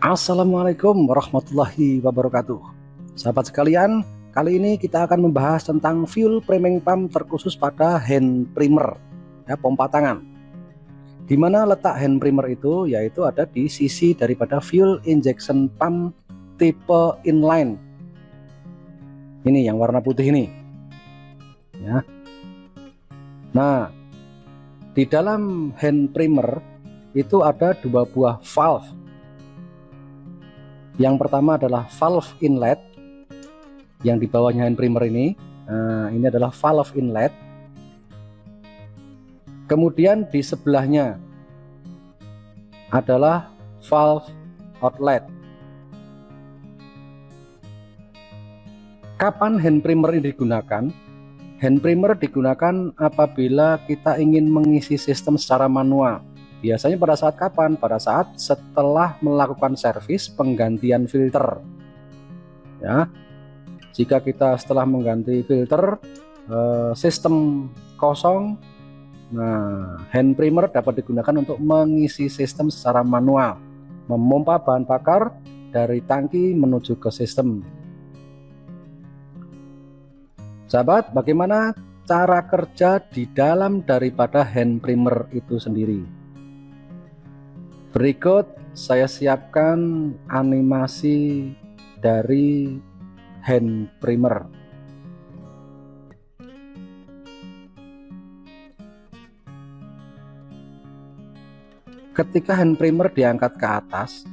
Assalamualaikum warahmatullahi wabarakatuh. Sahabat sekalian, kali ini kita akan membahas tentang fuel priming pump terkhusus pada hand primer, ya, pompa tangan. Di mana letak hand primer itu, yaitu ada di sisi daripada fuel injection pump tipe inline. Ini yang warna putih ini, ya. Nah, di dalam hand primer itu ada dua buah valve. Yang pertama adalah valve inlet, yang di bawahnya hand primer ini. Nah, ini adalah valve inlet. Kemudian di sebelahnya adalah valve outlet. Kapan hand primer ini digunakan? Hand primer digunakan apabila kita ingin mengisi sistem secara manual. Biasanya pada saat kapan? Pada saat setelah melakukan servis penggantian filter. Ya, jika kita setelah mengganti filter, sistem kosong, nah hand primer dapat digunakan untuk mengisi sistem secara manual, memompa bahan bakar dari tangki menuju ke sistem. Sahabat, bagaimana cara kerja di dalam daripada hand primer itu sendiri? Berikut saya siapkan animasi dari hand primer. Ketika hand primer diangkat ke atas,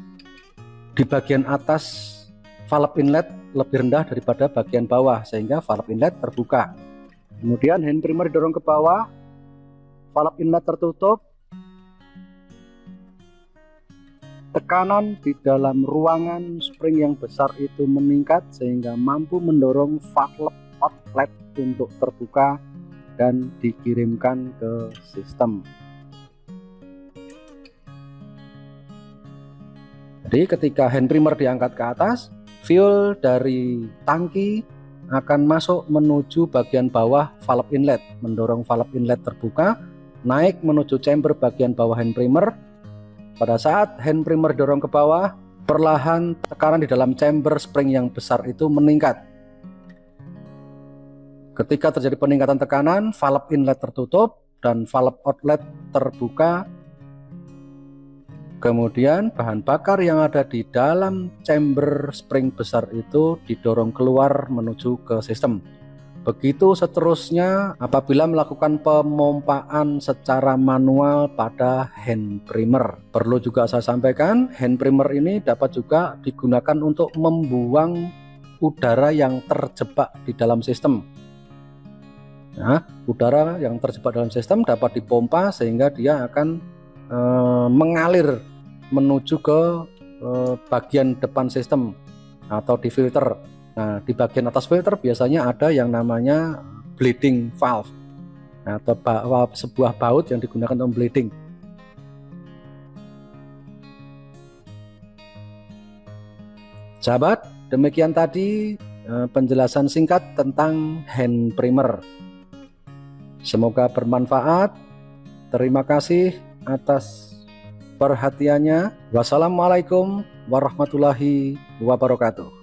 di bagian atas valve inlet lebih rendah daripada bagian bawah, sehingga valve inlet terbuka. Kemudian hand primer didorong ke bawah, valve inlet tertutup. Tekanan di dalam ruangan spring yang besar itu meningkat sehingga mampu mendorong valve outlet untuk terbuka dan dikirimkan ke sistem. Jadi ketika hand primer diangkat ke atas, fuel dari tangki akan masuk menuju bagian bawah valve inlet, mendorong valve inlet terbuka, naik menuju chamber bagian bawah hand primer. Pada saat hand primer dorong ke bawah, perlahan tekanan di dalam chamber spring yang besar itu meningkat. Ketika terjadi peningkatan tekanan, valve inlet tertutup dan valve outlet terbuka. Kemudian bahan bakar yang ada di dalam chamber spring besar itu didorong keluar menuju ke sistem. Begitu seterusnya apabila melakukan pemompaan secara manual pada hand primer. Perlu juga saya sampaikan, hand primer ini dapat juga digunakan untuk membuang udara yang terjebak di dalam sistem. Nah, udara yang terjebak dalam sistem dapat dipompa sehingga dia akan mengalir menuju ke bagian depan sistem atau di filter. Nah, di bagian atas filter biasanya ada yang namanya bleeding valve, atau sebuah baut yang digunakan untuk bleeding. Sahabat, demikian tadi penjelasan singkat tentang hand primer. Semoga bermanfaat. Terima kasih atas perhatiannya. Wassalamualaikum warahmatullahi wabarakatuh.